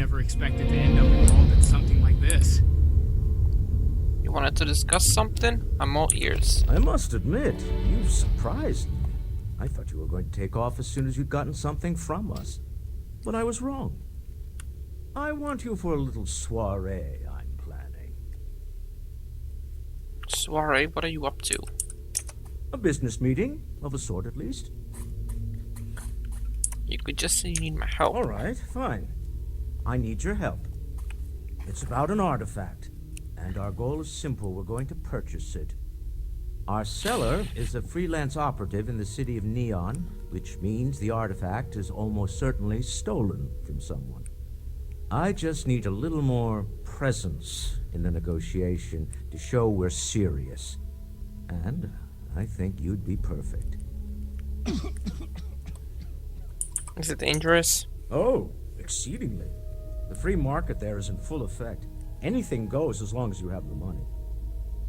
never expected to end up involved in something like this. You wanted to discuss something? I'm all ears. I must admit, you've surprised me. I thought you were going to take off as soon as you'd gotten something from us. But I was wrong. I want you for a little soiree I'm planning. Soiree, what are you up to? A business meeting, of a sort at least. You could just say you need my help. All right, fine. I need your help. It's about an artifact, and our goal is simple. We're going to purchase it. Our seller is a freelance operative in the city of Neon, which means the artifact is almost certainly stolen from someone. I just need a little more presence in the negotiation to show we're serious. And I think you'd be perfect. Is it dangerous? Oh, exceedingly. The free market there is in full effect. Anything goes as long as you have the money.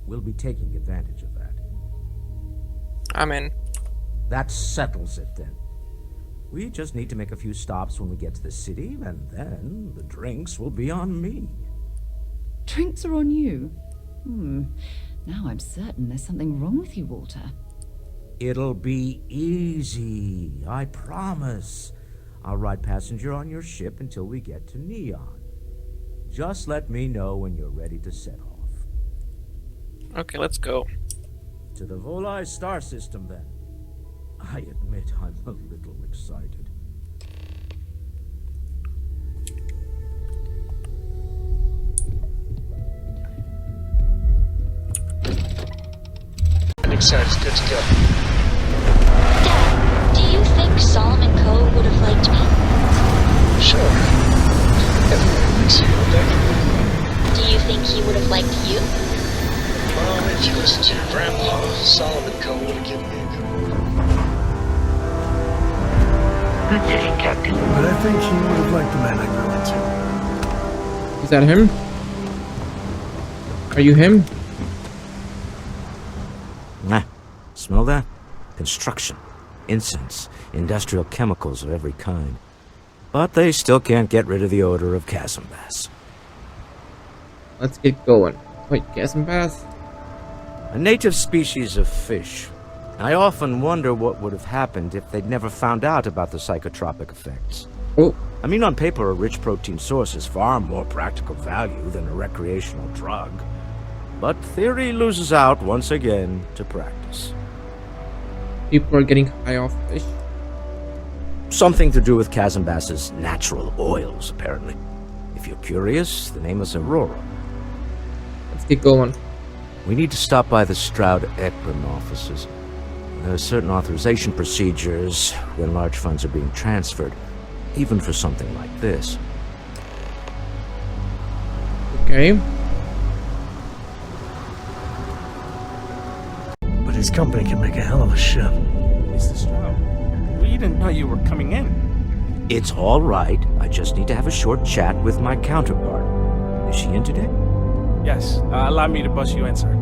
We'll be taking advantage of that. I'm in. That settles it then. We just need to make a few stops when we get to the city, and then the drinks will be on me. Drinks are on you? Now I'm certain there's something wrong with you, Walter. It'll be easy, I promise. I'll ride passenger on your ship until we get to Neon. Just let me know when you're ready to set off. Okay, let's go. To the Volai star system, then. I admit I'm a little excited. Excited, good to go. Dad, do you think Solomon Coe would have liked me? Sure. Everyone likes you, don't they? Do you think he would have liked you? Well, if you listen to your grandpa, Solomon Coe would have given me a good word. Good day, Captain. But I think he would have liked the man I grew into. Is that him? Are you him? Nah, smell that? Construction, incense, industrial chemicals of every kind. But they still can't get rid of the odor of chasm bass. Let's get going. Wait, chasm bass? A native species of fish. I often wonder what would have happened if they'd never found out about the psychotropic effects. Oh. I mean, on paper, a rich protein source is far more practical value than a recreational drug. But theory loses out once again to practice. People are getting high off fish. Something to do with chasm bass's natural oils, apparently. If you're curious, the name is Aurora. Let's get going. We need to stop by the Stroud-Eklund offices. There are certain authorization procedures when large funds are being transferred, even for something like this. Okay. But his company can make a hell of a ship. Mr. Stroud, we didn't know you were coming in. It's all right. I just need to have a short chat with my counterpart. Is she in today? Yes, allow me to bust you in, sir.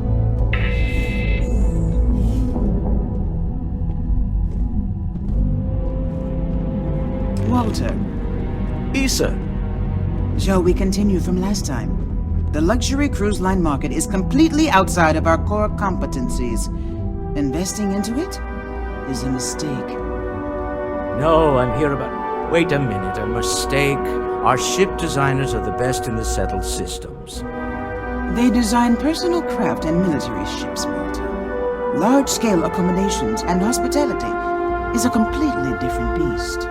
Walter. Issa. Shall we continue from last time? The luxury cruise line market is completely outside of our core competencies. Investing into it is a mistake. No, I'm here about... Wait a minute, a mistake. Our ship designers are the best in the settled systems. They design personal craft and military ships, Walter. Large-scale accommodations and hospitality is a completely different beast.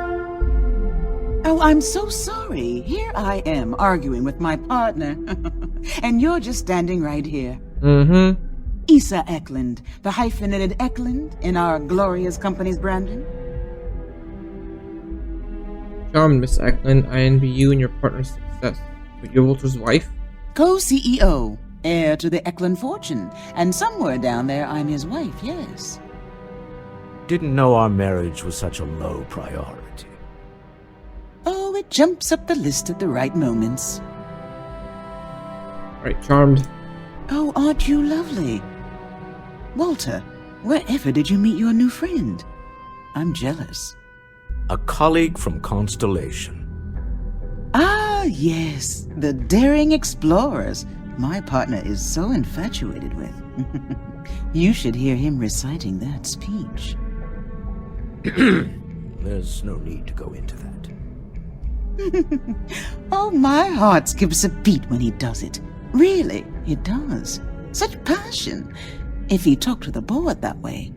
Oh, I'm so sorry. Here I am arguing with my partner. And you're just standing right here. Mm-hmm. Issa Eklund, the hyphenated Eklund in our glorious company's branding. Charmed, Miss Eklund. I envy you and your partner's success. But you're Walter's wife? Co-CEO, heir to the Eklund fortune. And somewhere down there, I'm his wife, yes. Didn't know our marriage was such a low priority. Oh, it jumps up the list at the right moments. Alright, Charmed. Oh, aren't you lovely? Walter, wherever did you meet your new friend? I'm jealous. A colleague from Constellation. Ah, yes, the daring explorers my partner is so infatuated with. You should hear him reciting that speech. There's no need to go into that. Oh, my heart skips a beat when he does it. Really, it does. Such passion. If he talked to the board that way,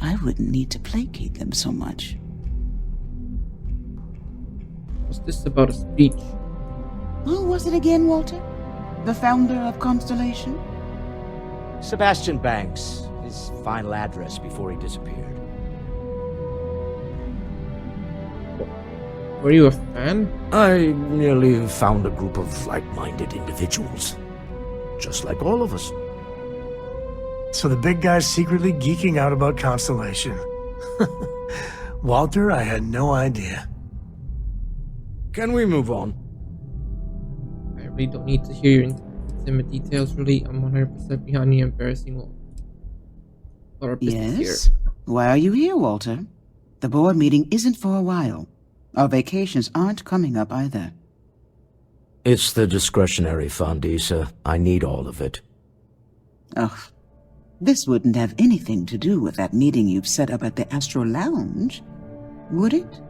I wouldn't need to placate them so much. What's this about a speech? Who was it again, Walter? The founder of Constellation? Sebastian Banks, his final address before he disappeared. Were you a fan? I merely found a group of like-minded individuals. Just like all of us. So the big guy's secretly geeking out about Constellation. Walter, I had no idea. Can we move on? I really don't need to hear your intimate details, really. I'm 100% behind the embarrassing one. Our business Yes? here. Why are you here, Walter? The board meeting isn't for a while. Our vacations aren't coming up either. It's the discretionary fund, Issa. I need all of it. Ugh. This wouldn't have anything to do with that meeting you've set up at the Astro Lounge, would it?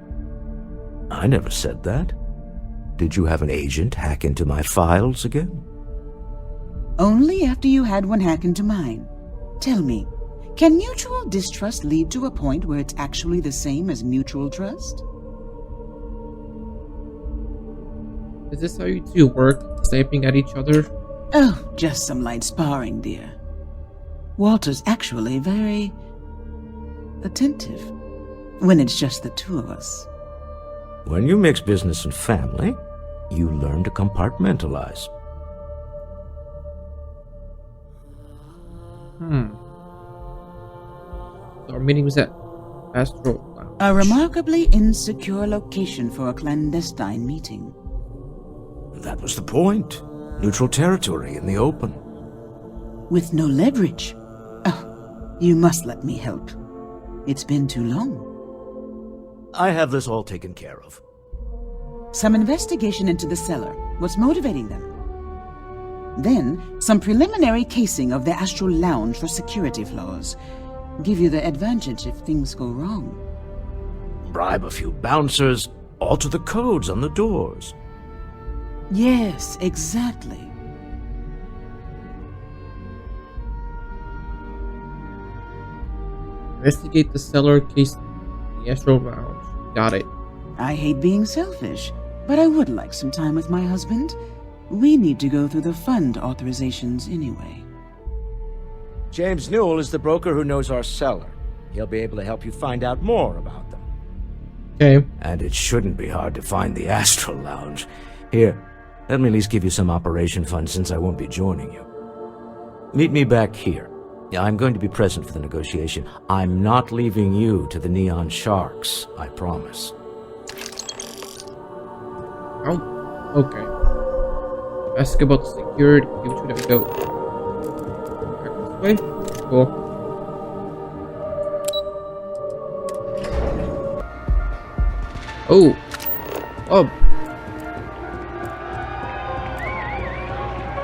I never said that. Did you have an agent hack into my files again? Only after you had one hack into mine. Tell me, can mutual distrust lead to a point where it's actually the same as mutual trust? Is this how you two work? Sniping at each other? Oh, just some light sparring, dear. Walter's actually very attentive when it's just the two of us. When you mix business and family, you learn to compartmentalize. So our meeting was at Astro Lounge. A remarkably insecure location for a clandestine meeting. That was the point. Neutral territory in the open. With no leverage. Oh, you must let me help. It's been too long. I have this all taken care of. Some investigation into the cellar. What's motivating them? Then, some preliminary casing of the Astral Lounge for security flaws. Give you the advantage if things go wrong. Bribe a few bouncers, alter the codes on the doors. Yes, exactly. Investigate the cellar case in the Astro Lounge. Got it. I hate being selfish, but I would like some time with my husband. We need to go through the fund authorizations anyway. James Newell is the broker who knows our cellar. He'll be able to help you find out more about them. Okay. And it shouldn't be hard to find the Astral Lounge. Here, let me at least give you some operation funds since I won't be joining you. Meet me back here. Yeah, I'm going to be present for the negotiation. I'm not leaving you to the Neon Sharks, I promise. Oh, okay. Ask about the security. Give it to that go. Back this way. Cool. Oh. Oh.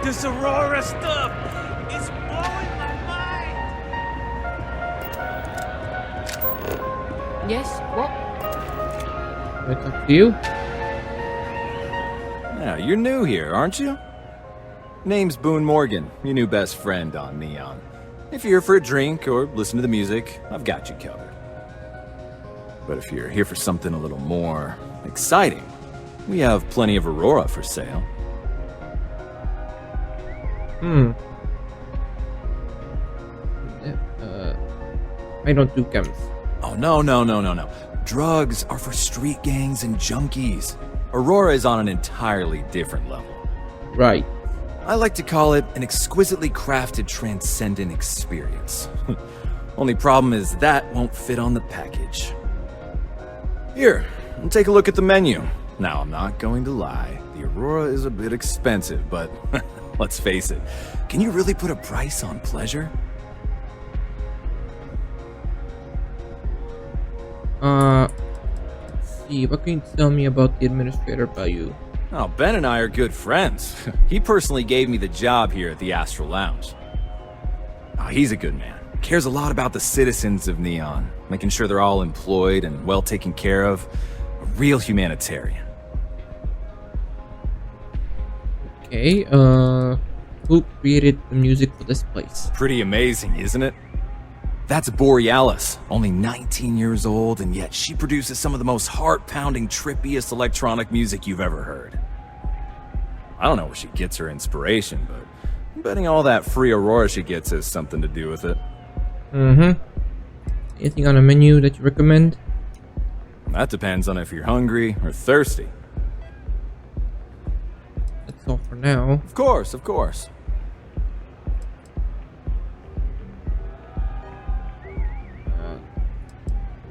This Aurora stuff is blowing my mind. Yes, what? Can I talk to you? Yeah, you're new here, aren't you? Name's Boone Morgan, your new best friend on Neon. If you're here for a drink or listen to the music, I've got you covered. But if you're here for something a little more exciting, we have plenty of Aurora for sale. I don't do chems. Oh, no. Drugs are for street gangs and junkies. Aurora is on an entirely different level. Right. I like to call it an exquisitely crafted transcendent experience. Only problem is that won't fit on the package. Here, take a look at the menu. Now, I'm not going to lie. The Aurora is a bit expensive, but let's face it. Can you really put a price on pleasure? Let's see. What can you tell me about the administrator value? Oh, Ben and I are good friends. He personally gave me the job here at the Astral Lounge. Oh, he's a good man. Cares a lot about the citizens of Neon, making sure they're all employed and well taken care of. A real humanitarian. Okay, who created the music for this place? Pretty amazing, isn't it? That's Borealis, only 19 years old, and yet she produces some of the most heart-pounding, trippiest electronic music you've ever heard. I don't know where she gets her inspiration, but I'm betting all that free Aurora she gets has something to do with it. Mm-hmm. Anything on a menu that you recommend? That depends on if you're hungry or thirsty. That's all for now. Of course, of course.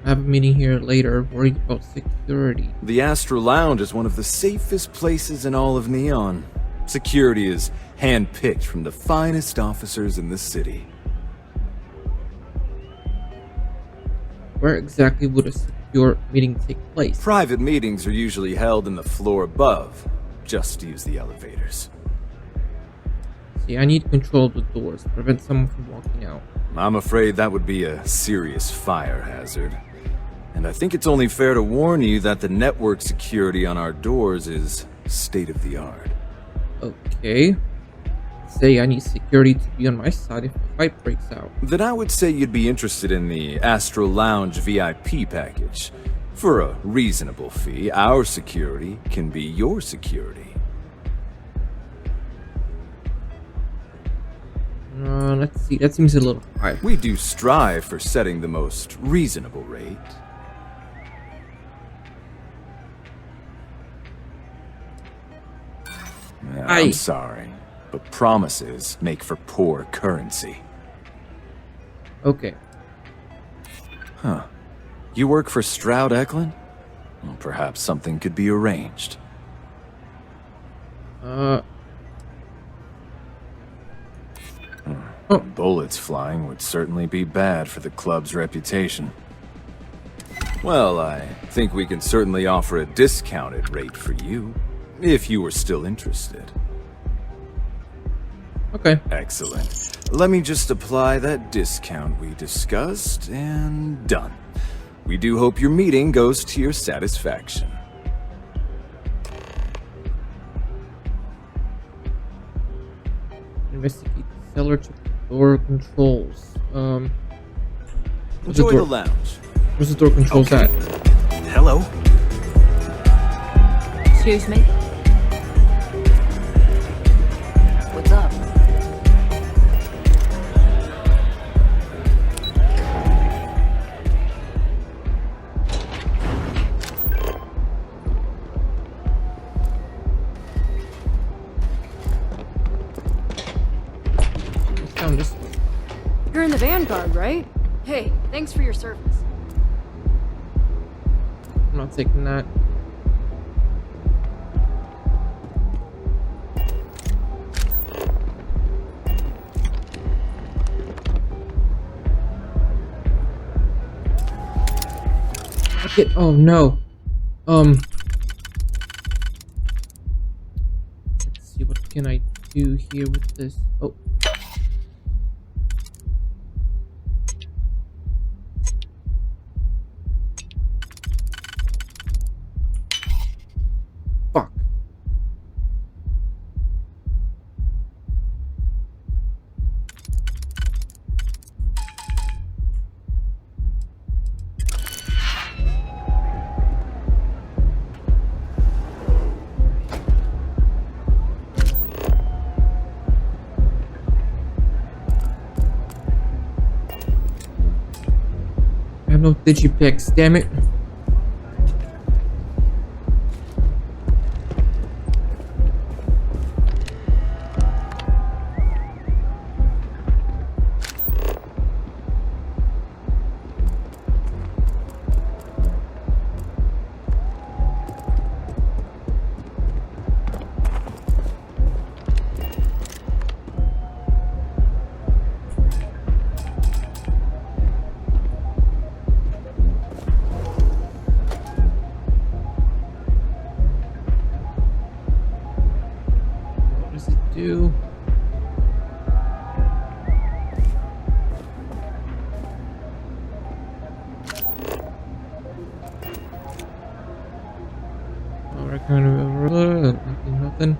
I have a meeting here later, worried about security. The Astral Lounge is one of the safest places in all of Neon. Security is hand-picked from the finest officers in the city. Where exactly would a secure meeting take place? Private meetings are usually held in the floor above. Just use the elevators. See, I need control of the doors to prevent someone from walking out. I'm afraid that would be a serious fire hazard. And I think it's only fair to warn you that the network security on our doors is state-of-the-art. Okay. Say I need security to be on my side if a fight breaks out. Then I would say you'd be interested in the Astral Lounge VIP package. For a reasonable fee, our security can be your security. Let's see, that seems a little high. We do strive for setting the most reasonable rate. I'm sorry, but promises make for poor currency. Okay. Huh. You work for Stroud Eklund? Well, perhaps something could be arranged. Bullets flying would certainly be bad for the club's reputation. Well, I think we can certainly offer a discounted rate for you, if you were still interested. Okay. Excellent. Let me just apply that discount we discussed, and done. We do hope your meeting goes to your satisfaction. Investigate the cellar to door controls. Enjoy the lounge. Where's the door controls at? Hello? Excuse me? What's up? It's down this way. You're in the Vanguard, right? Hey, thanks for your service. I'm not taking that. Okay. Oh no. Let's see, what can I do here with this? Oh. Fuck. I have no digipicks, damn it. Nothing.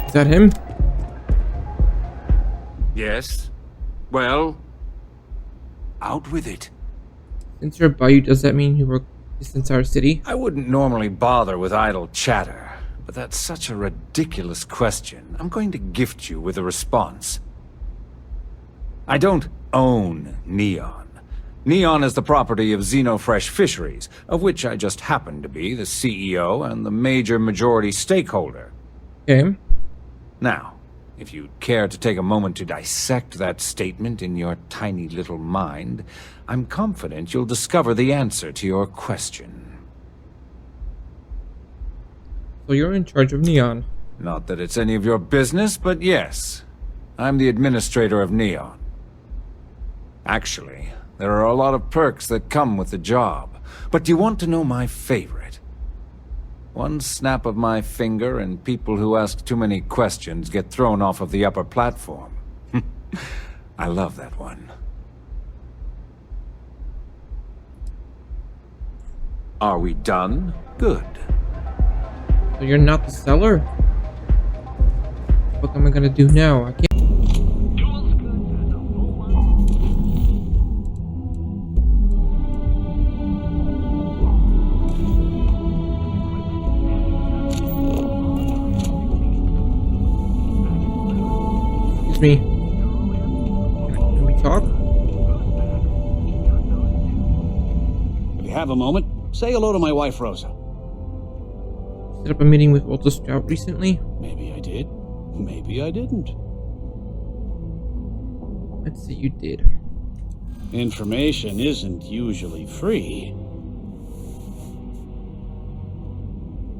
Is that him? Yes? Well? Out with it. Since you're a Bayou, does that mean you work this entire city? I wouldn't normally bother with idle chatter, but that's such a ridiculous question. I'm going to gift you with a response. I don't own Neon. Neon is the property of Xenofresh Fisheries, of which I just happen to be the CEO and the major majority stakeholder. Okay. Now, if you'd care to take a moment to dissect that statement in your tiny little mind, I'm confident you'll discover the answer to your question. So you're in charge of Neon. Not that it's any of your business, but yes. I'm the administrator of Neon. Actually, there are a lot of perks that come with the job. But do you want to know my favorite? One snap of my finger and people who ask too many questions get thrown off of the upper platform. I love that one. Are we done? Good. So you're not the seller? What am I gonna do now? I can't. Me. Can we talk? If you have a moment, say hello to my wife, Rosa. Set up a meeting with Walter Scout recently? Maybe I did. Maybe I didn't. Let's say you did. Information isn't usually free.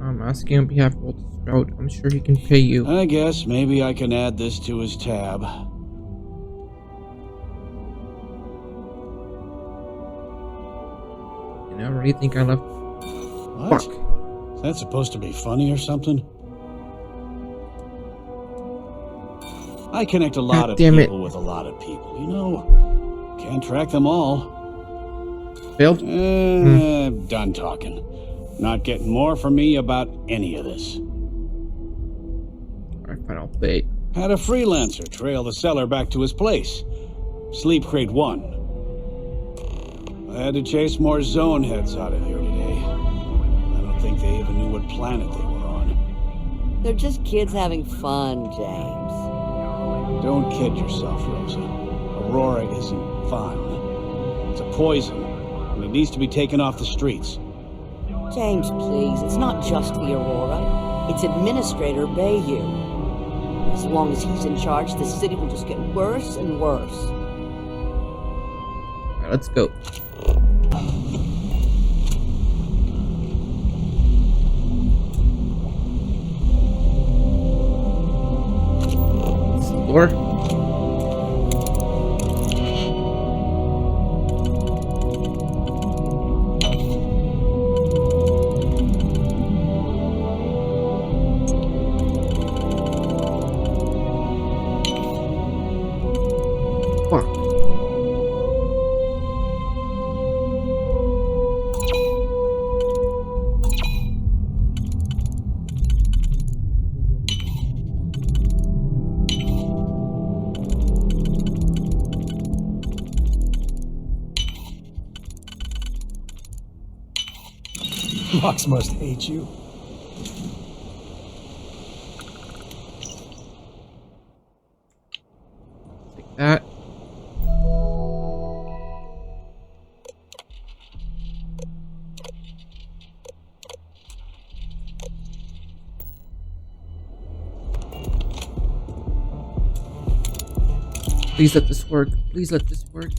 I'm asking on behalf of Walter Scout. I'm sure he can pay you. I guess maybe I can add this to his tab. And I already think I left. What? Fuck. Is that supposed to be funny or something? I connect a lot of people with a lot of people. You know, can't track them all. Failed? Done talking. Not getting more from me about any of this. Alright, fine, I'll pay. Had a freelancer trail the seller back to his place. Sleep Crate 1. I had to chase more zone heads out of here today. I don't think they even knew what planet they were on. They're just kids having fun, James. Don't kid yourself, Rosa. Aurora isn't fun. It's a poison, and it needs to be taken off the streets. James, please, it's not just the Aurora. It's Administrator Bayou. As long as he's in charge, the city will just get worse and worse. Alright, let's go. Explore. Mox must hate you. Like that. Please let this work. Please let this work.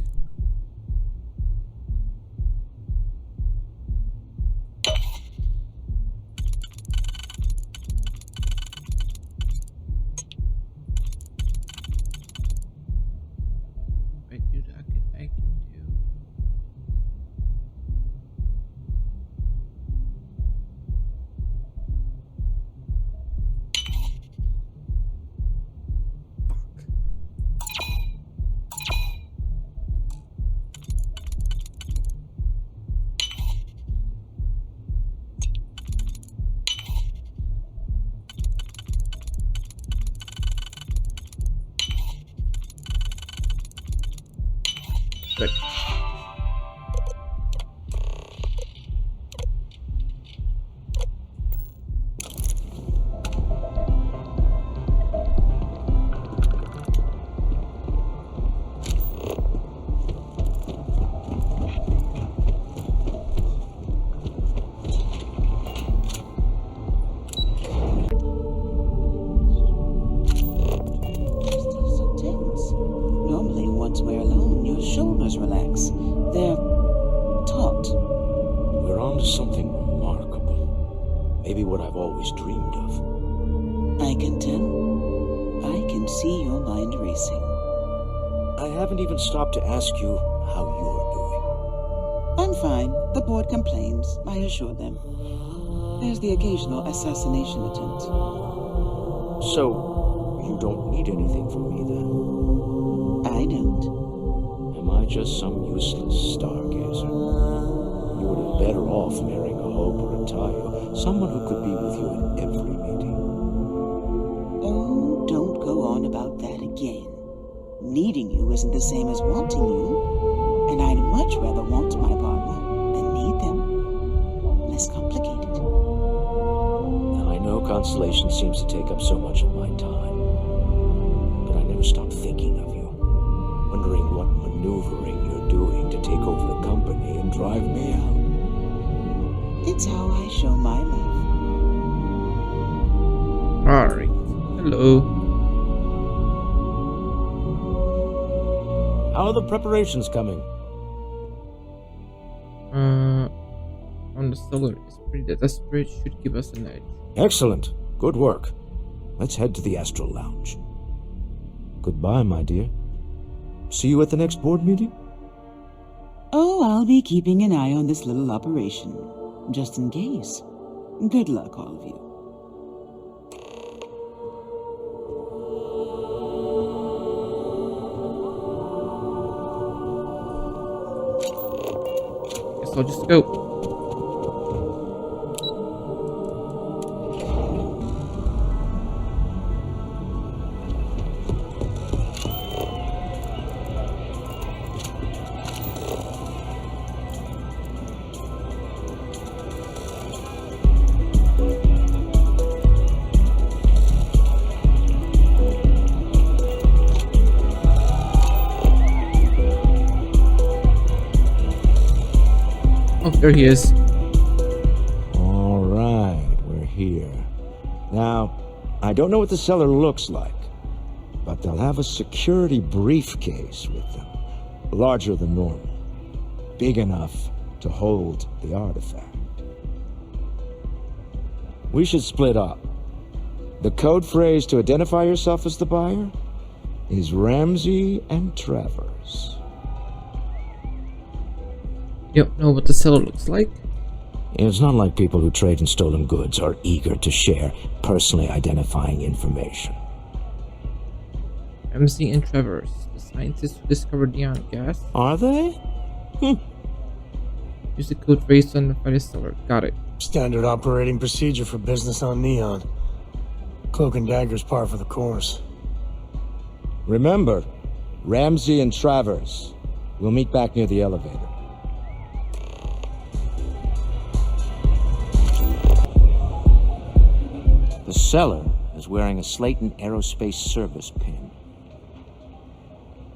Good. Normally, once we're alone, your shoulders relax. They're taut. We're on to something remarkable. Maybe what I've always dreamed of. I can tell. I can see your mind racing. I haven't even stopped to ask you how you're doing. I'm fine. The board complains, I assure them. There's the occasional assassination attempt. So, you don't need anything from me then? I don't. Am I just some useless stargazer? You would have better off marrying a Hope or a Tayo, someone who could be with you at every meeting. Oh, don't go on about that again. Needing you isn't the same as wanting you, and I'd much rather want my partner than need them. Less complicated. I know Constellation seems to take up so much of my time, but I never stop thinking of you, wondering what maneuvering you're doing to take over the company and drive me out. It's how I show my love. Alright. Hello. How are the preparations coming? On the solar spirit that spirit should give us an edge. Excellent. Good work. Let's head to the Astral Lounge. Goodbye, my dear. See you at the next board meeting? Oh, I'll be keeping an eye on this little operation, just in case. Good luck, all of you. Guess I'll just go. Oh, there he is. All right, we're here. Now, I don't know what the cellar looks like, but they'll have a security briefcase with them, larger than normal, big enough to hold the artifact. We should split up. The code phrase to identify yourself as the buyer is Ramsey and Travers. You don't know what the cellar looks like? It's not like people who trade in stolen goods are eager to share personally identifying information. MC and Travers, the scientists who discovered neon gas. Are they? Use the code phrase to identify the cellar. Got it. Standard operating procedure for business on Neon. Cloak and Dagger's par for the course. Remember, Ramsey and Travers. We'll meet back near the elevator. The seller is wearing a Slayton Aerospace Service pin.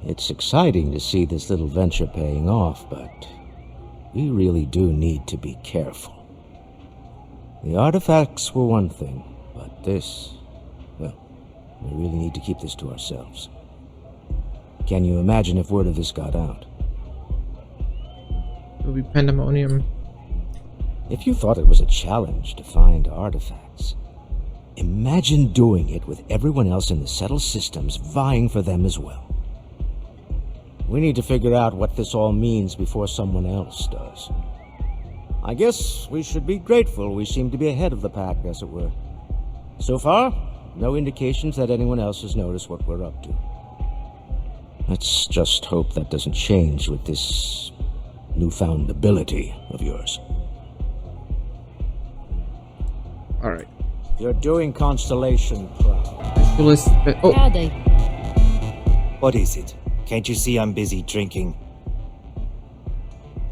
It's exciting to see this little venture paying off, but we really do need to be careful. The artifacts were one thing, but this, well, we really need to keep this to ourselves. Can you imagine if word of this got out? It will be pandemonium. If you thought it was a challenge to find artifacts, imagine doing it with everyone else in the settled systems vying for them as well. We need to figure out what this all means before someone else does. I guess we should be grateful we seem to be ahead of the pack, as it were. So far, no indications that anyone else has noticed what we're up to. Let's just hope that doesn't change with this newfound ability of yours. Alright. You're doing Constellation proud. Oh. What is it? Can't you see I'm busy drinking?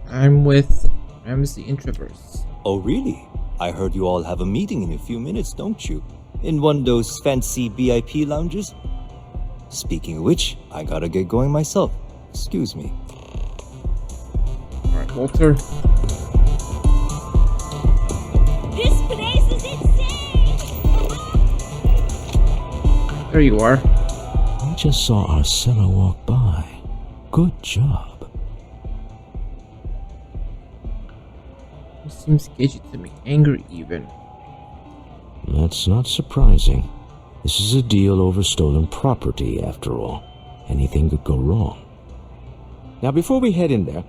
I'm with Ramsey in Traverse. Oh, really? I heard you all have a meeting in a few minutes, don't you? In one of those fancy VIP lounges? Speaking of which, I gotta get going myself. Excuse me. Alright, Walter. This place is insane! There you are. I just saw our seller walk by. Good job. He seems cagey to me, angry even. That's not surprising. This is a deal over stolen property, after all. Anything could go wrong. Now, before we head in there,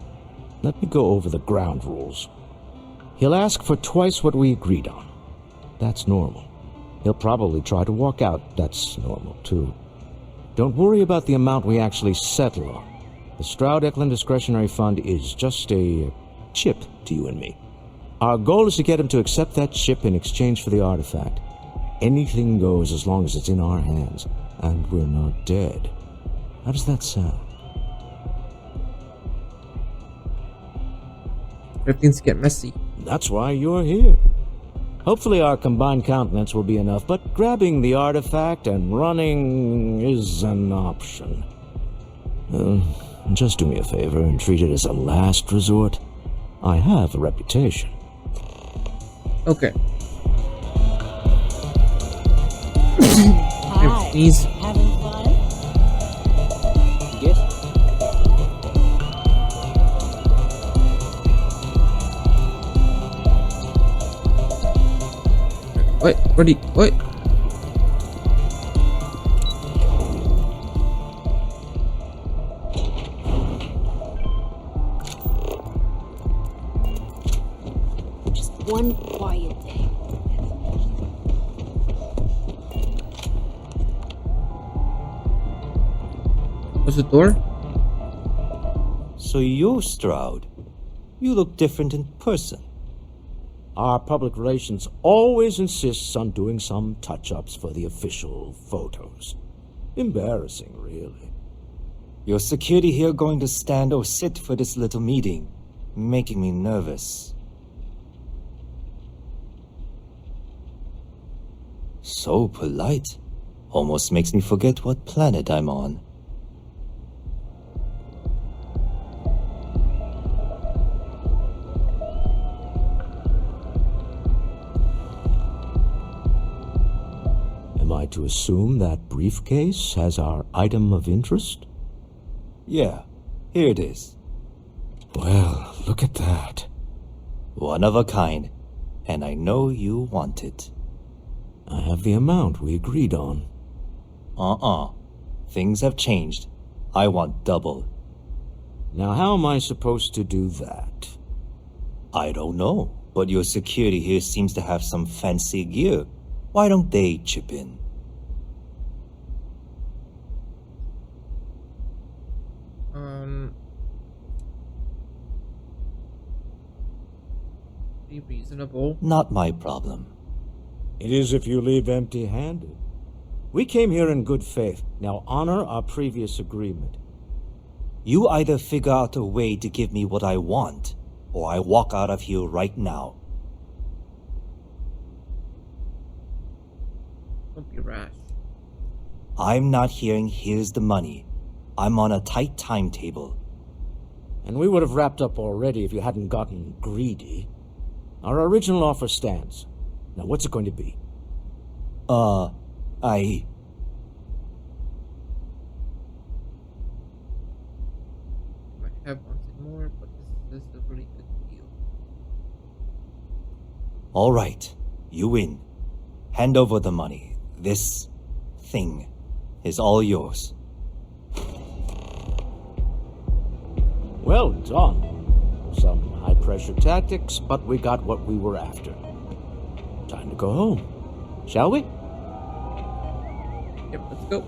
let me go over the ground rules. He'll ask for twice what we agreed on. That's normal. He'll probably try to walk out. That's normal, too. Don't worry about the amount we actually settle on. The Stroud-Eklund Discretionary Fund is just a chip to you and me. Our goal is to get him to accept that chip in exchange for the artifact. Anything goes as long as it's in our hands, and we're not dead. How does that sound? But things get messy. That's why you're here. Hopefully our combined countenance will be enough, but grabbing the artifact and running is an option. Just do me a favor and treat it as a last resort. I have a reputation. Okay. Hi. Please. Having fun? Yes? What? Just one quiet day. What's the door? So you're Stroud. You look different in person. Our public relations always insists on doing some touch-ups for the official photos. Embarrassing, really. Your security here going to stand or sit for this little meeting, making me nervous. So polite. Almost makes me forget what planet I'm on. Am I to assume that briefcase has our item of interest? Yeah, here it is. Well, look at that. One of a kind, and I know you want it. I have the amount we agreed on. Things have changed. I want double. Now, how am I supposed to do that? I don't know, but your security here seems to have some fancy gear. Why don't they chip in? Be reasonable. Not my problem. It is if you leave empty-handed. We came here in good faith. Now honor our previous agreement. You either figure out a way to give me what I want, or I walk out of here right now. Don't be rash. I'm not hearing here's the money. I'm on a tight timetable. And we would have wrapped up already if you hadn't gotten greedy. Our original offer stands. Now what's it going to be? I have wanted more, but this is a really good deal. All right, you win. Hand over the money. This thing is all yours. Well done. Some high-pressure tactics, but we got what we were after. Time to go home. Shall we? Yep, let's go.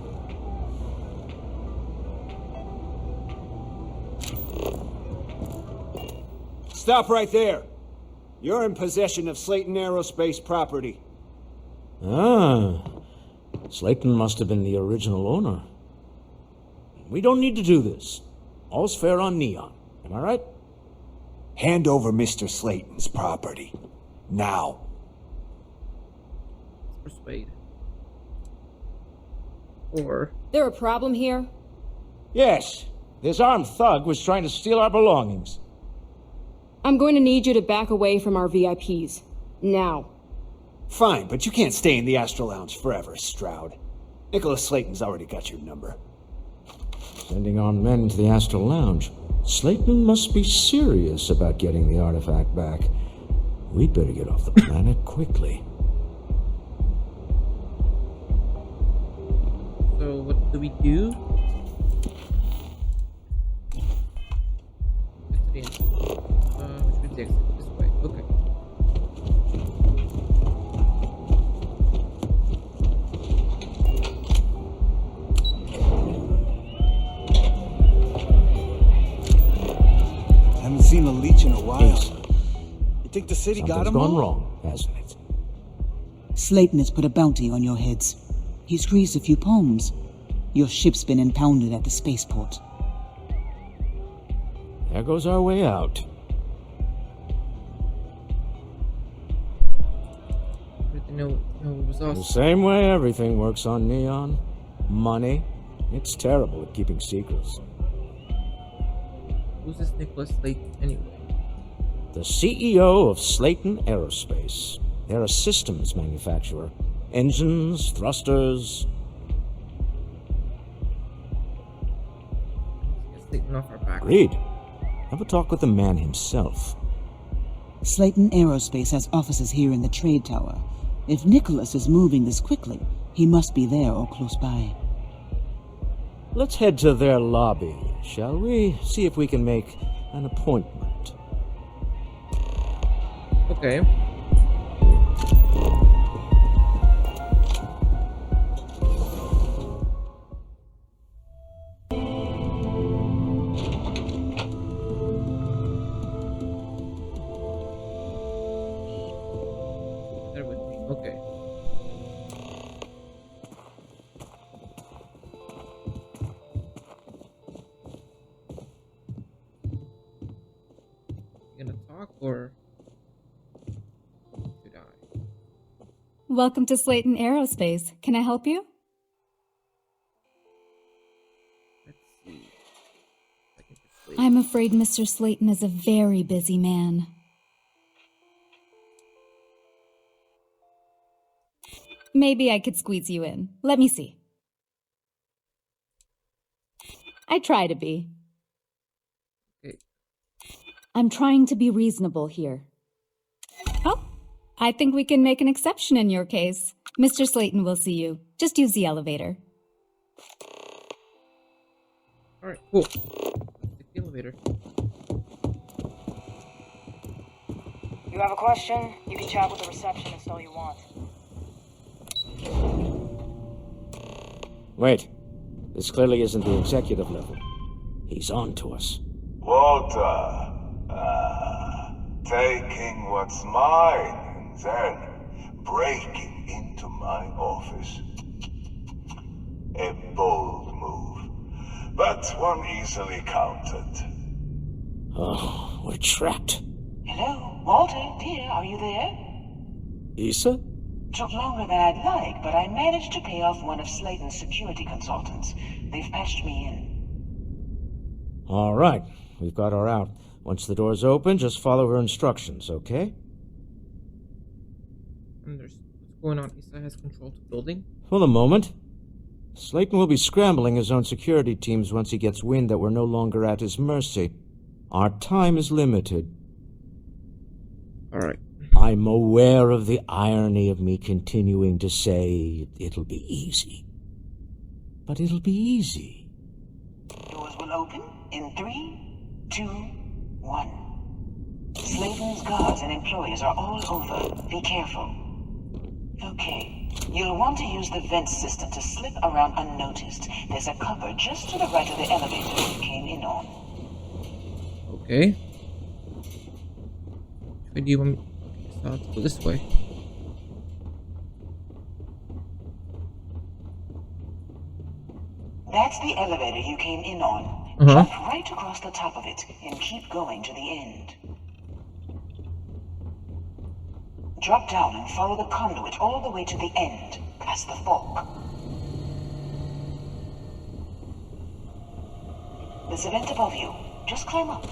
Stop right there. You're in possession of Slayton Aerospace property. Ah. Slayton must have been the original owner. We don't need to do this. All's fair on Neon. Am I right? Hand over Mr. Slayton's property. Now. Persuade. Or There a problem here? Yes. This armed thug was trying to steal our belongings. I'm going to need you to back away from our VIPs. Now. Fine, but you can't stay in the Astral Lounge forever, Stroud. Nicholas Slayton's already got your number. Sending armed men into the Astral Lounge. Slayton must be serious about getting the artifact back. We'd better get off the planet quickly. so what do we do? Get to the end. Which means the exit this way. Okay. Haven't seen a leech in a while. You think the city got him? Something's gone wrong, hasn't it? Slayton has put a bounty on your heads. He's greased a few palms. Your ship's been impounded at the spaceport. There goes our way out. No, it was us. The same way everything works on Neon. Money. It's terrible at keeping secrets. Who's this Nicholas Slayton anyway? The CEO of Slayton Aerospace. They're a systems manufacturer. Engines, thrusters. Get Slayton off our back. Agreed. Have a talk with the man himself. Slayton Aerospace has offices here in the trade tower. If Nicholas is moving this quickly, he must be there or close by. Let's head to their lobby, shall we? See if we can make an appointment. Okay. They're with me. Okay. You gonna talk or should I? Welcome to Slayton Aerospace. Can I help you? Let's see. I can persuade. I'm afraid Mr. Slayton is a very busy man. Maybe I could squeeze you in. Let me see. I try to be. Okay. I'm trying to be reasonable here. Oh, I think we can make an exception in your case. Mr. Slayton will see you. Just use the elevator. Alright, cool. Let's take the elevator. You have a question? You can chat with the receptionist all you want. Wait. This clearly isn't the executive level. He's on to us. Walter, taking what's mine and then breaking into my office. A bold move, but one easily countered. Oh, we're trapped. Hello, Walter, dear, are you there? Issa? Took longer than I'd like, but I managed to pay off one of Slayton's security consultants. They've patched me in. All right. We've got her out. Once the door's open, just follow her instructions, okay? And there's what's going on? Issa has control to the building. For the moment. Slayton will be scrambling his own security teams once he gets wind that we're no longer at his mercy. Our time is limited. Alright. I'm aware of the irony of me continuing to say it'll be easy. But it'll be easy. Doors will open in 3, 2, 1. Slayton's guards and employees are all over. Be careful. Okay. You'll want to use the vent system to slip around unnoticed. There's a cupboard just to the right of the elevator you came in on. Okay. Which way do you want me? So let's go this way. That's the elevator you came in on. Uh-huh. Jump right across the top of it and keep going to the end. Drop down and follow the conduit all the way to the end, past the fork. There's a vent above you. Just climb up.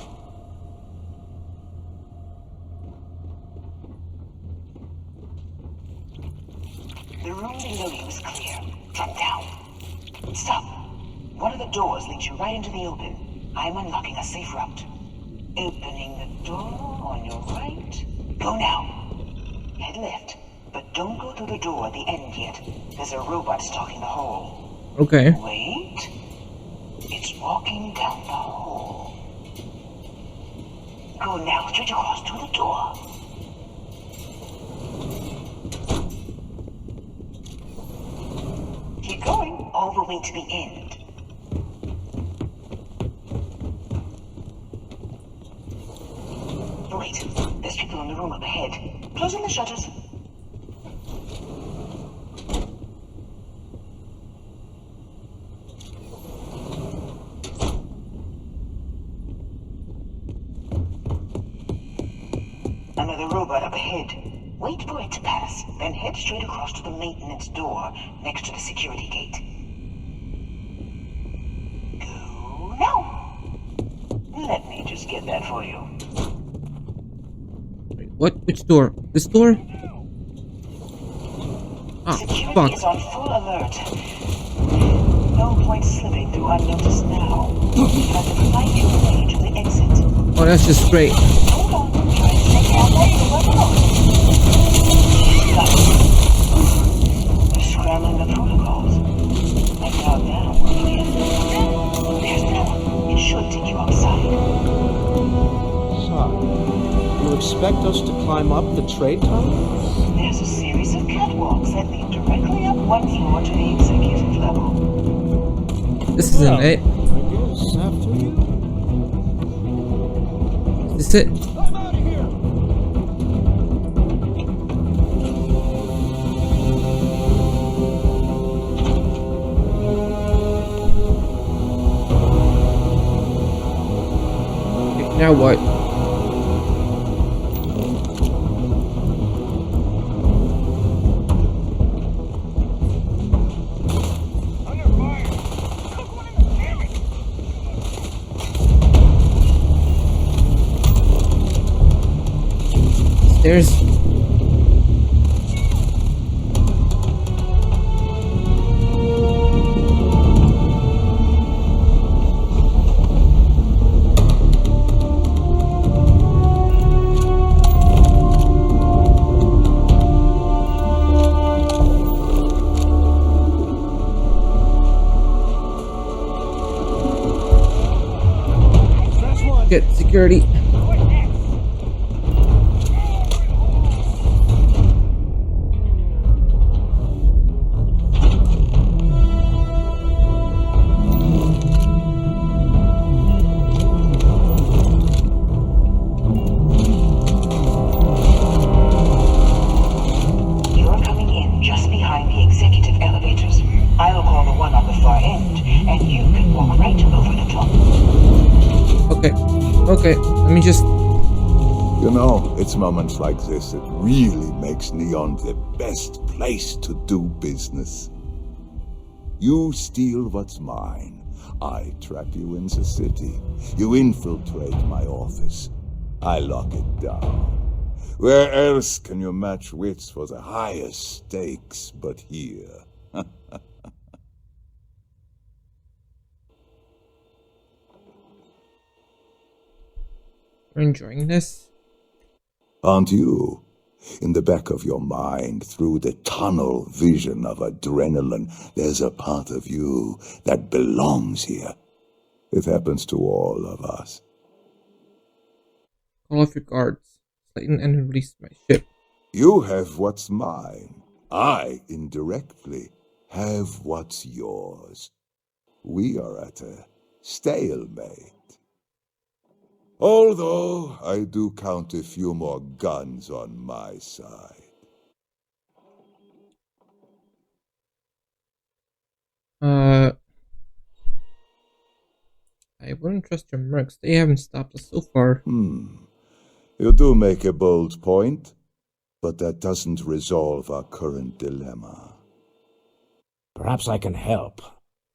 The room below you is clear. Drop down. Stop. One of the doors leads you right into the open. I'm unlocking a safe route. Opening the door on your right. Go now. Head left, but don't go through the door at the end yet. There's a robot stalking the hall. Okay. Wait. It's walking down the hall. Go now, straight across to the door. Keep going all the way to the end. Wait, there's people in the room up ahead. Closing the shutters. Another robot up ahead. Wait for it to pass, then head straight across to the maintenance door next to the security gate. Go now. Let me just get that for you. Wait, what? Which door? This door? Ah, Security fuck. is on full alert. No point slipping through unnoticed now. You have to find your way to the exit. Oh, that's just great. Hold on. Try to stay careful. You're welcome on. Got it. You're scrambling the protocols. I doubt that'll work again. There's the door. It should take you outside. Sorry. You expect us to climb up the trade tunnel? There's a series of catwalks that lead directly up one floor to the executive level. This isn't it. I guess after you. Is this it? Okay, now what? Stairs. Get security. You're coming in just behind the executive elevators. I'll call the one on the far end, and you can walk right over the top. Okay. Okay. Let me just. You know, it's moments like this that really makes Neon the best place to do business. You steal what's mine. I trap you in the city. You infiltrate my office. I lock it down. Where else can you match wits for the highest stakes but here? You're enjoying this? Aren't you? In the back of your mind, through the tunnel vision of adrenaline, there's a part of you that belongs here. It happens to all of us. Call off your guards. Slayton and release my ship. You have what's mine. I, indirectly, have what's yours. We are at a stalemate. Although I do count a few more guns on my side. I wouldn't trust your mercs. They haven't stopped us so far. You do make a bold point. But that doesn't resolve our current dilemma. Perhaps I can help.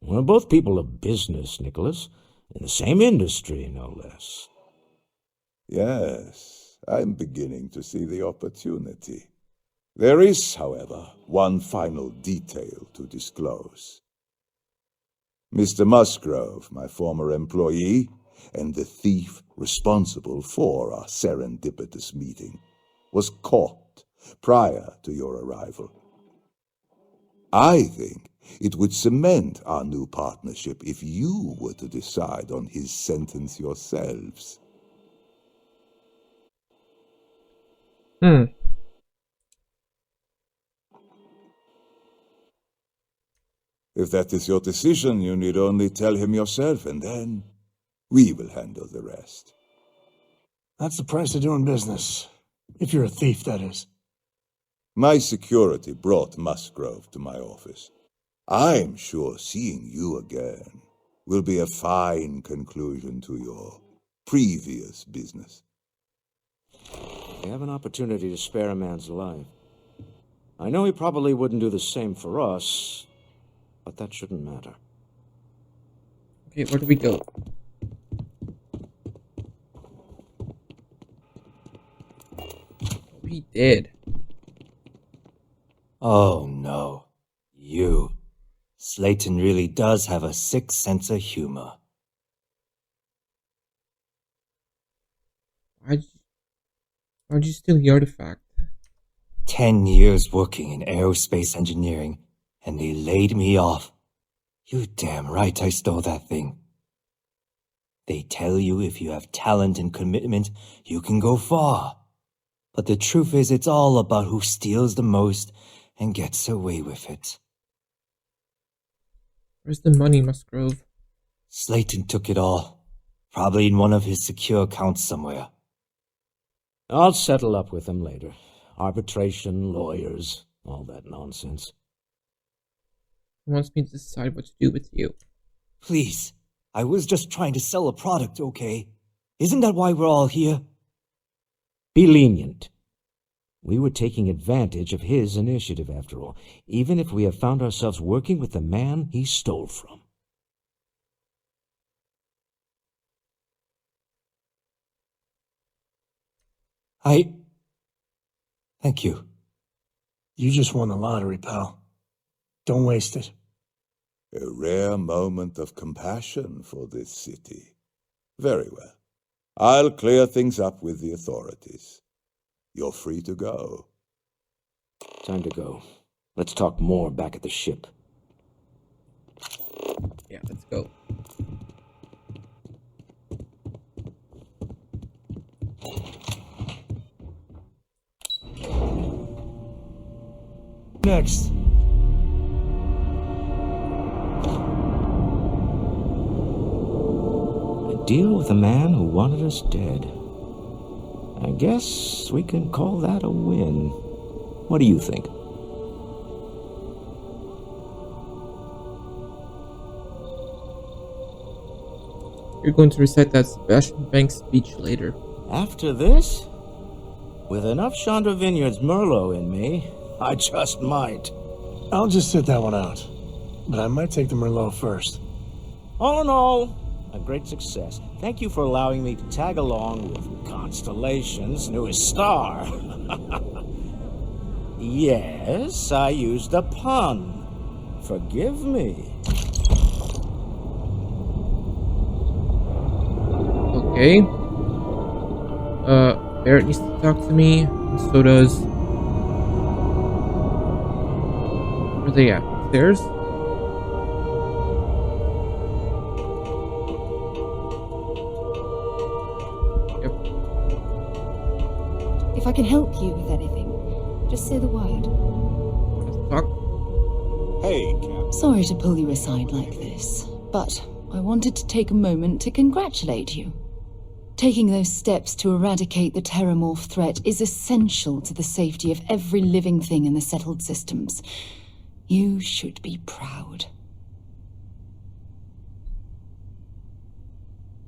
We're both people of business, Nicholas. In the same industry, no less. Yes, I'm beginning to see the opportunity. There is, however, one final detail to disclose. Mr. Musgrove, my former employee, and the thief responsible for our serendipitous meeting, was caught prior to your arrival. I think it would cement our new partnership if you were to decide on his sentence yourselves. If that is your decision, you need only tell him yourself, and then we will handle the rest. That's the price of doing business. If you're a thief, that is. My security brought Musgrove to my office. I'm sure seeing you again will be a fine conclusion to your previous business. We have an opportunity to spare a man's life. I know he probably wouldn't do the same for us, but that shouldn't matter. Okay, where do we go? We did. Oh no. You. Slayton really does have a sick sense of humor. Why'd you steal the artifact? 10 years working in aerospace engineering, and they laid me off. You damn right I stole that thing. They tell you if you have talent and commitment, you can go far. But the truth is, it's all about who steals the most and gets away with it. Where's the money, Musgrove? Slayton took it all. Probably in one of his secure accounts somewhere. I'll settle up with him later. Arbitration, lawyers, all that nonsense. He wants me to decide what to do with you. Please, I was just trying to sell a product, okay? Isn't that why we're all here? Be lenient. We were taking advantage of his initiative, after all, even if we have found ourselves working with the man he stole from. Thank you. You just won the lottery, pal. Don't waste it. A rare moment of compassion for this city. Very well. I'll clear things up with the authorities. You're free to go. Time to go. Let's talk more back at the ship. Yeah, let's go. Next. A deal with a man who wanted us dead. I guess we can call that a win. What do you think? You're going to recite that Sebastian Banks speech later. After this? With enough Chandra Vineyards Merlot in me, I just might. I'll just sit that one out. But I might take the Merlot first. All in all, a great success. Thank you for allowing me to tag along with Constellation's newest star. Yes, I used a pun. Forgive me. Okay. Barrett needs to talk to me, and so does... Where are they at? Upstairs? Yep. If I can help you with anything, just say the word. Let's talk. Hey, Cap. Sorry to pull you aside like this, but I wanted to take a moment to congratulate you. Taking those steps to eradicate the Terramorph threat is essential to the safety of every living thing in the settled systems. You should be proud.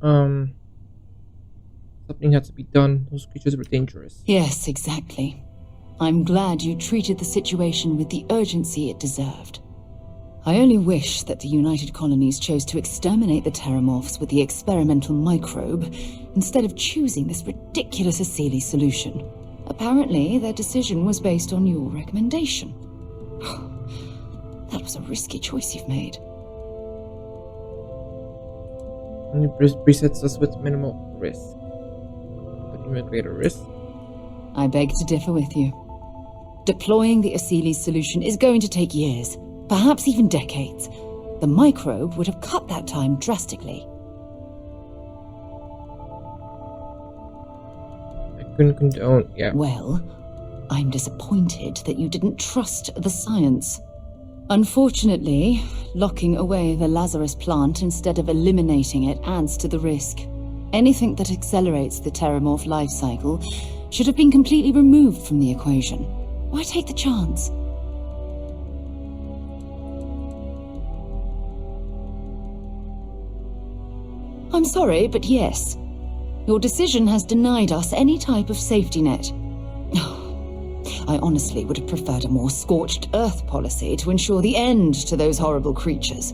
Something had to be done. Those creatures were dangerous. Yes, exactly. I'm glad you treated the situation with the urgency it deserved. I only wish that the United Colonies chose to exterminate the Terramorphs with the experimental microbe instead of choosing this ridiculous Asili solution. Apparently, their decision was based on your recommendation. That was a risky choice you've made. Only presets us with minimal risk. But even greater risk. I beg to differ with you. Deploying the Asili solution is going to take years, perhaps even decades. The microbe would have cut that time drastically. I couldn't condone, yeah. Well, I'm disappointed that you didn't trust the science. Unfortunately, locking away the Lazarus plant instead of eliminating it adds to the risk. Anything that accelerates the Terramorph life cycle should have been completely removed from the equation. Why take the chance? I'm sorry, but yes. Your decision has denied us any type of safety net. I honestly would have preferred a more scorched earth policy to ensure the end to those horrible creatures.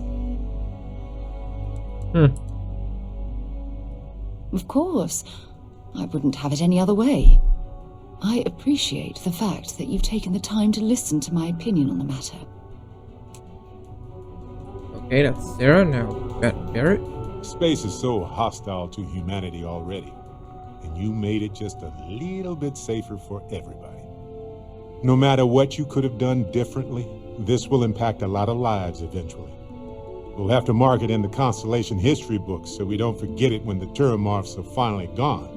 Of course. I wouldn't have it any other way. I appreciate the fact that you've taken the time to listen to my opinion on the matter. Okay, that's Sarah. Now, Barrett. Space is so hostile to humanity already, and you made it just a little bit safer for everybody. No matter what you could have done differently, this will impact a lot of lives eventually. We'll have to mark it in the Constellation history books so we don't forget it when the Terramorphs are finally gone.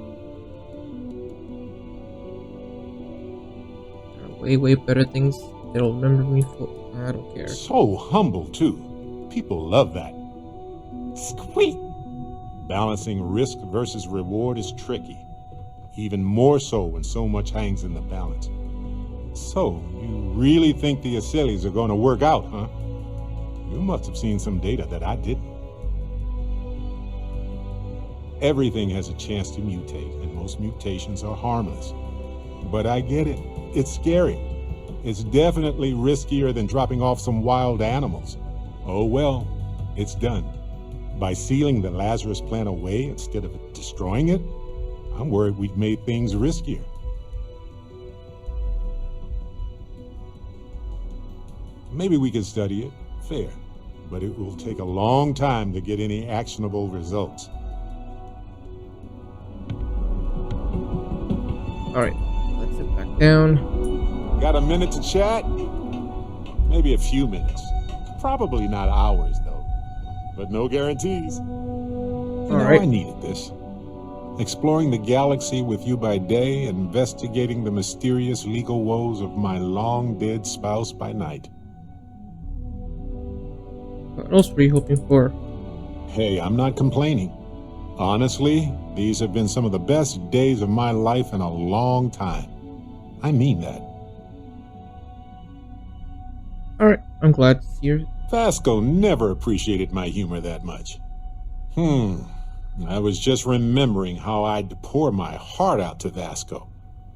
There are way better things they'll remember me for. I don't care. So humble, too. People love that. Squeak! Balancing risk versus reward is tricky. Even more so when so much hangs in the balance. So, you really think the Asilis are going to work out, huh? You must have seen some data that I didn't. Everything has a chance to mutate, and most mutations are harmless. But I get it. It's scary. It's definitely riskier than dropping off some wild animals. Oh well, it's done. By sealing the Lazarus plant away instead of destroying it, I'm worried we've made things riskier. Maybe we can study it, fair, but it will take a long time to get any actionable results. Alright, let's sit back down. Got a minute to chat? Maybe a few minutes. Probably not hours, though. But no guarantees. I needed this. Exploring the galaxy with you by day, investigating the mysterious legal woes of my long-dead spouse by night. What else were you hoping for? Hey, I'm not complaining. Honestly, these have been some of the best days of my life in a long time. I mean that. Alright, I'm glad to see you. Vasco never appreciated my humor that much. I was just remembering how I'd pour my heart out to Vasco.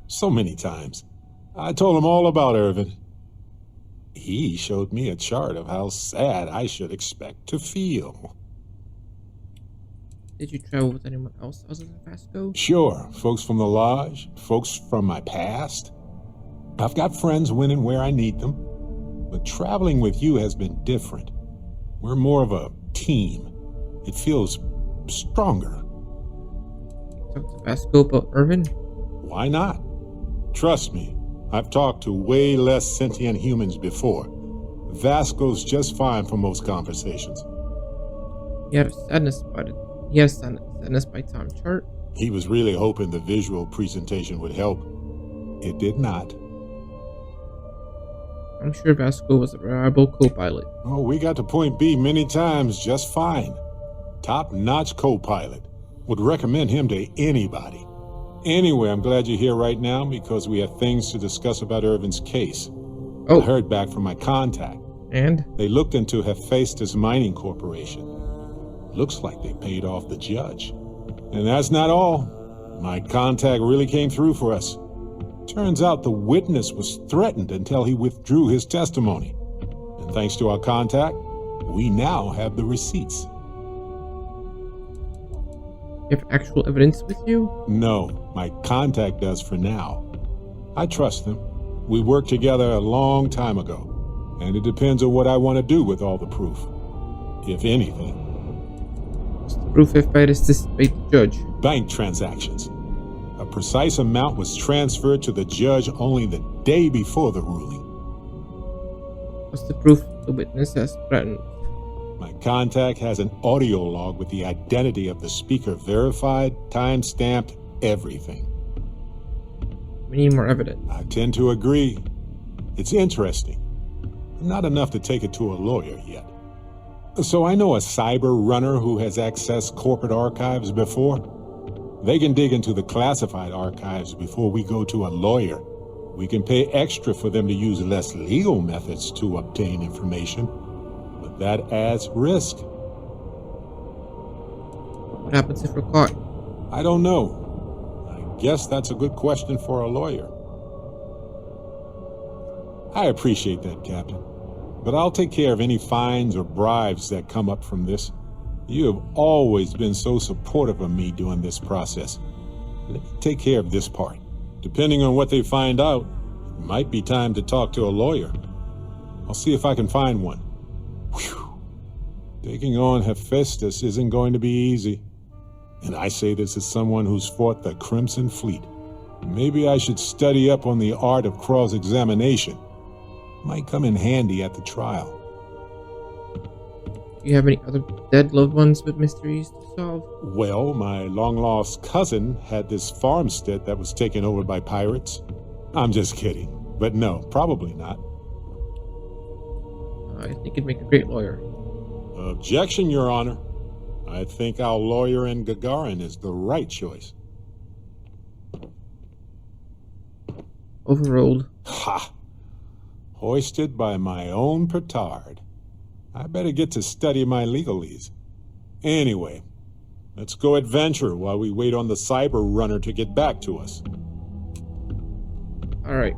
So many times. I told him all about Irvin. He showed me a chart of how sad I should expect to feel. Did you travel with anyone else other than Vasco? Sure, folks from the Lodge, folks from my past. I've got friends when and where I need them. But traveling with you has been different. We're more of a team. It feels stronger. Talk to Vasco about Irvin? Why not? Trust me, I've talked to way less sentient humans before. Vasco's just fine for most conversations. He had a sadness about it. He has sadness by time chart. He was really hoping the visual presentation would help. It did not. I'm sure Vasco was a reliable co-pilot. Oh, we got to point B many times just fine. Top-notch co-pilot. Would recommend him to anybody. Anyway, I'm glad you're here right now because we have things to discuss about Irvin's case. I heard back from my contact. And? They looked into Hephaestus Mining Corporation. Looks like they paid off the judge. And that's not all. My contact really came through for us. Turns out the witness was threatened until he withdrew his testimony. And thanks to our contact, we now have the receipts. You have actual evidence with you? No, my contact does for now. I trust them. We worked together a long time ago, and it depends on what I want to do with all the proof, if anything. What's the proof if I anticipate the judge? Bank transactions. A precise amount was transferred to the judge only the day before the ruling. What's the proof the witness has threatened? My contact has an audio log with the identity of the speaker verified, time-stamped, everything. We need more evidence. I tend to agree. It's interesting. Not enough to take it to a lawyer yet. So I know a cyber runner who has accessed corporate archives before. They can dig into the classified archives before we go to a lawyer. We can pay extra for them to use less legal methods to obtain information. But that adds risk. What happens if we're caught? I don't know. I guess that's a good question for a lawyer. I appreciate that, Captain. But I'll take care of any fines or bribes that come up from this. You have always been so supportive of me during this process. Let me take care of this part. Depending on what they find out, it might be time to talk to a lawyer. I'll see if I can find one. Whew. Taking on Hephaestus isn't going to be easy. And I say this as someone who's fought the Crimson Fleet. Maybe I should study up on the art of cross-examination. Might come in handy at the trial. Do you have any other dead loved ones with mysteries to solve? Well, my long-lost cousin had this farmstead that was taken over by pirates. I'm just kidding. But no, probably not. I think you'd make a great lawyer. Objection, Your Honor. I think our lawyer in Gagarin is the right choice. Overruled. Ha! Hoisted by my own petard. I better get to study my legalese. Anyway, let's go adventure while we wait on the cyber runner to get back to us. Alright.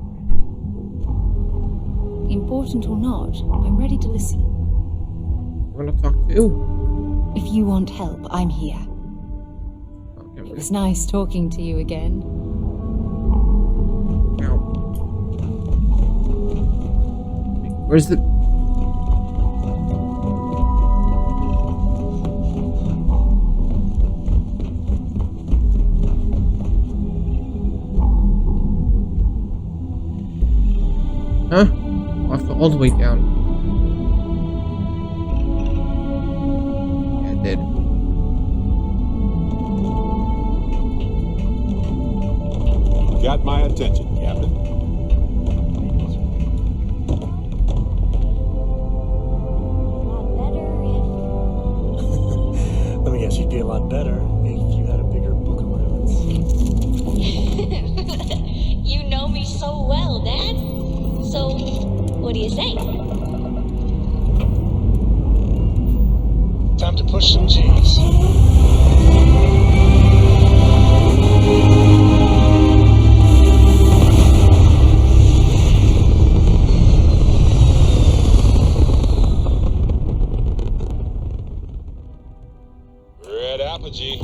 Important or not, I'm ready to listen. You want to talk to? If you want help, I'm here. Okay, it was nice talking to you again. Now, where's the... Huh? I'll have to all the way down. Yeah, it did. Got my attention, Captain. Let me guess, you'd be a lot better if you had a bigger book allowance. You know me so well, Dad. So, what do you say? Time to push some G's. Red apogee,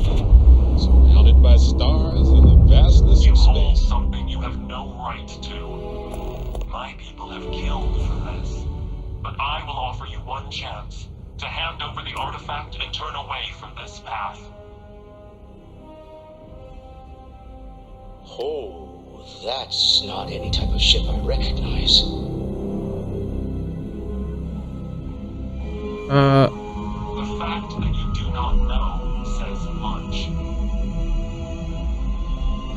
surrounded by stars and the vastness of space. You hold something you have no right to. My people have killed for this, but I will offer you one chance to hand over the artifact and turn away from this path. Oh, that's not any type of ship I recognize. The fact that you do not know says much.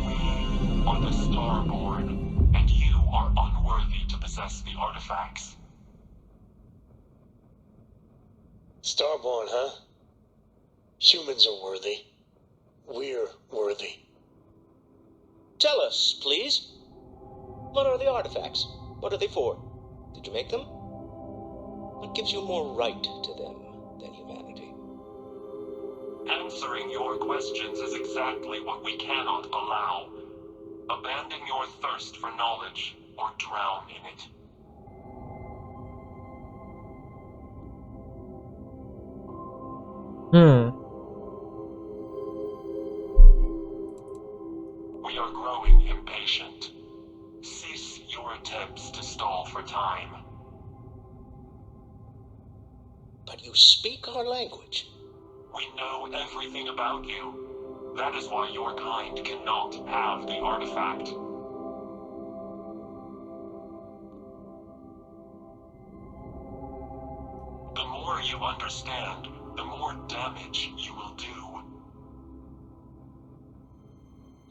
We are the Starborn, and you are unworthy to possess the artifacts. Starborn, huh? Humans are worthy. We're worthy. Tell us, please. What are the artifacts? What are they for? Did you make them? What gives you more right to them than humanity? Answering your questions is exactly what we cannot allow. Abandon your thirst for knowledge, or drown in it. We are growing impatient. Cease your attempts to stall for time. But you speak our language. We know everything about you. That is why your kind cannot have the artifact. The more you understand, the more damage you will do.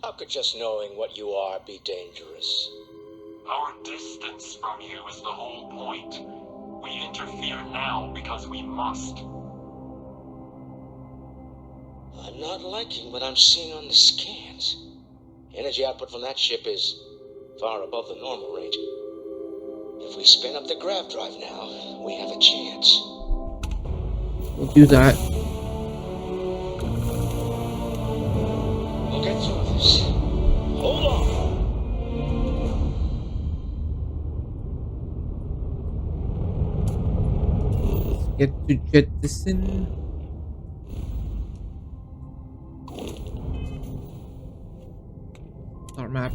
How could just knowing what you are be dangerous? Our distance from you is the whole point. We interfere now because we must. I'm not liking what I'm seeing on the scans. Energy output from that ship is far above the normal range. If we spin up the grav drive now, we have a chance. We'll do that. We'll get through this. Hold on! Let's get to jettison. Start map.